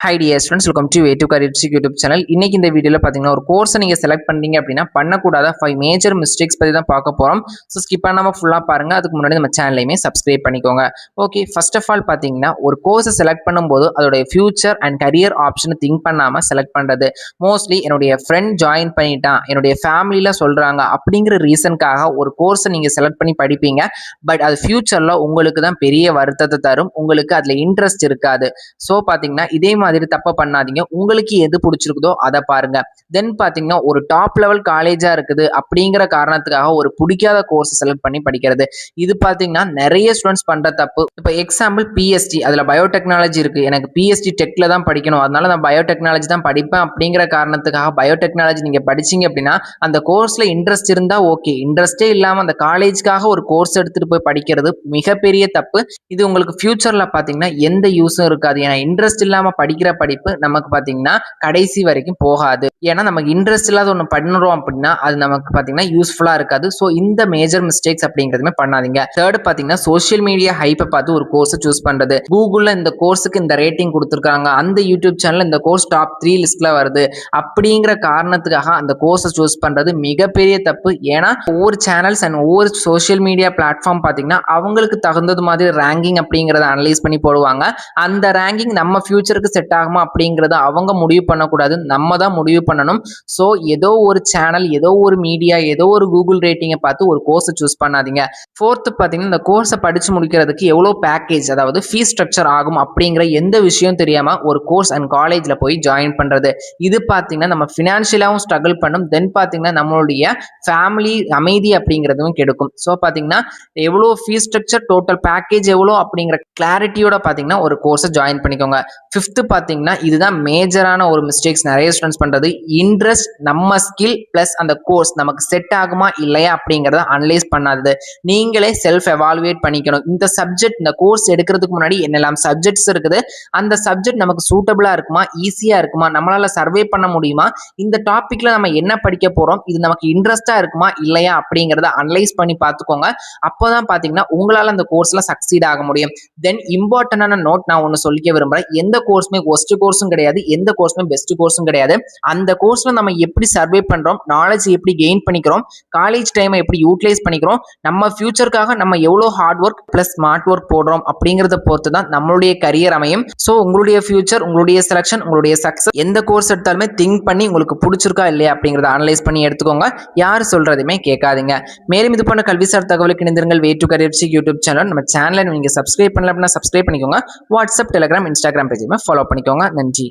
Hi dear students, welcome to Way to Career YouTube channel. இன்னைக்கு இந்த வீடியோல பாத்தீங்கன்னா ஒரு கோர்ஸ் நீங்க செலக்ட் பண்ணீங்க அப்படினா பண்ணக்கூடாத 5 மேஜர் மிஸ்டேக்ஸ் பத்தி தான் பார்க்க போறோம். சோ ஸ்கிப் பண்ணாம ஃபுல்லா பாருங்க. அதுக்கு முன்னாடி நம்ம சேனலையுமே சப்ஸ்கிரைப் பண்ணிக்கோங்க. ஓகே, ஃபர்ஸ்ட் ஆஃப் ஆல் பாத்தீங்கன்னா ஒரு கோர்ஸ் செலக்ட் பண்ணும்போது அதோட ஃபியூச்சர் அண்ட் கரியர் ஆப்ஷனை திங்க் பண்ணாம செலக்ட் பண்றது. மோஸ்ட்லி என்னுடைய ஃப்ரெண்ட் ஜாயின் பண்ணிட்டான், என்னுடைய ஃபேமிலில சொல்றாங்க அப்படிங்கிற ரீசன்க்காக ஒரு கோர்ஸ் நீங்க செலக்ட் பண்ணி படிப்பீங்க. பட் அது ஃபியூச்சர்ல உங்களுக்கு தான் பெரிய வருத்தத்தை தரும். உங்களுக்கு அதுல இன்ட்ரெஸ்ட் இருக்காது. சோ பாத்தீங்கன்னா இதே மாதிரி தப்ப பண்ணாதீங்க. உங்களுக்கு எது பிடிச்சிருக்குதோ அதை பாருங்க. தென் பாத்தீங்கன்னா ஒரு டாப் லெவல் காலேஜா இருக்குது அப்படிங்கிற காரணத்துக்காக ஒரு பிடிக்காத கோர்ஸ் செலக்ட் பண்ணி படிக்கிறது. இது பாத்தீங்கன்னா நிறைய ஸ்டூடெண்ட்ஸ் பண்ற தப்பு. இப்ப எக்ஸாம்பிள் பிஎஸ்டி, அதுல பயோடெக்னாலஜி இருக்கு, எனக்கு பிஎஸ்டி டெக்ல தான் படிக்கணும், அதனால நான் பயோடெக்னாலஜி தான் படிப்பேன் அப்படிங்கிற காரணத்துக்காக பயோடெக்னாலஜி நீங்க படிச்சீங்க அப்படின்னா அந்த கோர்ஸ்ல இன்ட்ரெஸ்ட் இருந்தா ஓகே, இன்ட்ரெஸ்டே இல்லாம அந்த காலேஜ்க்காக ஒரு கோர்ஸ் எடுத்துட்டு போய் படிக்கிறது மிகப்பெரிய தப்பு. இது உங்களுக்கு ஃபியூச்சர்ல பாத்தீங்கன்னா எந்த யூஸும் இருக்காது. ஏன்னா இன்ட்ரெஸ்ட் இல்லாம படிக்கிற படிப்பு நமக்கு பாத்தீங்கன்னா கடைசி வரைக்கும் போகாது. ஏன்னா நமக்கு இன்ட்ரெஸ்ட் இல்லாத ஒண்ணு பண்ணுறோம் அப்படின்னா அது நமக்கு பாத்தீங்கன்னா யூஸ்ஃபுல்லா இருக்காது. ஸோ இந்த மேஜர் மிஸ்டேக்ஸ் அப்படிங்கிறதுமே பண்ணாதீங்க. தேர்ட் பாத்தீங்கன்னா சோஷியல் மீடியா ஹைப்பை பார்த்து ஒரு கோர்ஸ் சூஸ் பண்றது. கூகுள்ல இந்த கோர்ஸுக்கு இந்த ரேட்டிங் கொடுத்துருக்காங்க, அந்த யூடியூப் சேனல் இந்த கோர்ஸ் டாப் 3 லிஸ்ட்ல வருது அப்படிங்கிற காரணத்துக்காக அந்த கோர்ஸை சூஸ் பண்றது மிகப்பெரிய தப்பு. ஏன்னா ஒவ்வொரு சேனல்ஸ் அண்ட் ஒவ்வொரு சோஷியல் மீடியா பிளாட்ஃபார்ம் பாத்தீங்கன்னா அவங்களுக்கு தகுந்தது மாதிரி ரேங்கிங் அப்படிங்கறத அனலைஸ் பண்ணி போடுவாங்க. அந்த ரேங்கிங் நம்ம ஃபியூச்சருக்கு செட் ஆகுமா அப்படிங்கறத அவங்க முடிவு பண்ணக்கூடாது, நம்ம தான் முடிவு பண்ணணும். ஸோ ஏதோ ஒரு சேனல், ஏதோ ஒரு மீடியா, ஏதோ ஒரு கூகுள் ரேட்டிங்கை பார்த்து ஒரு கோர்ஸை சூஸ் பண்ணாதீங்க. ஃபோர்த்து பார்த்தீங்கன்னா இந்த கோர்ஸை படிச்சு முடிக்கிறதுக்கு எவ்வளோ பேக்கேஜ், அதாவது ஃபீஸ் ஸ்ட்ரக்சர் ஆகும் அப்படிங்கிற எந்த விஷயம் தெரியாம ஒரு கோர்ஸ் அண்ட் காலேஜ்ல போய் ஜாயின் பண்றது. இது பார்த்தீங்கன்னா நம்ம ஃபினான்ஷியலாகவும் ஸ்ட்ரகிள் பண்ணும். தென் பார்த்தீங்கன்னா நம்மளுடைய ஃபேமிலி அமைதி அப்படிங்கிறதும் கெடுக்கும். ஸோ பார்த்தீங்கன்னா எவ்வளோ ஃபீஸ் ஸ்ட்ரக்சர், டோட்டல் பேக்கேஜ் எவ்வளோ அப்படிங்கிற கிளாரிட்டியோட பார்த்தீங்கன்னா ஒரு கோர்ஸை ஜாயின் பண்ணிக்கோங்க. ஃபிஃப்த்து பார்த்தீங்கன்னா இதுதான் மேஜரான ஒரு மிஸ்டேக்ஸ் நிறைய ஸ்டூடெண்ட்ஸ் பண்றது. இன்ட்ரெஸ்ட், நம்ம ஸ்கில் பிளஸ் அந்த கோர்ஸ் நமக்கு செட் ஆகுமா இல்லையா அப்படிங்கிறத அனலைஸ் பண்ணாதது. நீங்களே செல்ஃப் எவாலுவேட் பண்ணிக்கணும். இந்த சப்ஜெக்ட், இந்த கோர்ஸ் எடுக்கிறதுக்கு முன்னாடி என்னெல்லாம் சப்ஜெக்ட்ஸ் இருக்குது, அந்த சப்ஜெக்ட் நமக்கு சூட்டபிளா இருக்குமா, ஈஸியா இருக்குமா, நம்மளால சர்வே பண்ண முடியுமா, இந்த டாபிக்ல நம்ம என்ன படிக்க போறோம், இது நமக்கு இன்ட்ரெஸ்டா இருக்குமா இல்லையா அப்படிங்கிறத அனலைஸ் பண்ணி பார்த்துக்கோங்க. அப்போதான் பாத்தீங்கன்னா உங்களால அந்த கோர்ஸ்ல சக்சீட் ஆக முடியும். தென் இம்பார்ட்டன்டான நோட் நான் ஒன்னு சொல்லிக்க விரும்புறேன். எந்த கோர்ஸுமே ஒஸ்ட் கோர்ஸும் கிடையாது, எந்த கோர்ஸுமே பெஸ்ட் கோர்ஸும் கிடையாது. அந்த கோர்ஸ்ல நம்ம எப்படி சர்வே பண்றோம், நாலேஜ் எப்படி கெயின் பண்ணிக்கிறோம், காலேஜ் டைமை எப்படி யூட்டிலைஸ் பண்ணிக்கிறோம், நம்ம ஃபியூச்சருக்காக நம்ம எவ்வளவு hard work plus smart work போடுறோம் அப்படிங்கறத பொறுத்து தான் நம்மளுடைய கரியர் அமையும். ஸோ உங்களுடைய ஃபியூச்சர், உங்களுடைய செலக்ஷன், உங்களுடைய சக்சஸ், எந்த கோர்ஸ் எடுத்தாலுமே திங்க் பண்ணி உங்களுக்கு பிடிச்சிருக்கா இல்லையா அப்படிங்கறத அனலைஸ் பண்ணி எடுத்துக்கோங்க. யார் சொல்றதுமே கேட்காதீங்க. மேலும் இது போன்ற கல்விசார் தகவலுக்கு இணைந்திருங்கள் way to career YouTube channel. நம்ம சேனலை நீங்க சப்ஸ்கிரைப் பண்ணல அப்படின்னா சப்ஸ்கிரைப் பண்ணிக்கோங்க. வாட்ஸ்அப், டெலிகிராம், இன்ஸ்டாகிராம் பேஜையுமே ஃபாலோ பண்ணிக்கோங்க. நன்றி.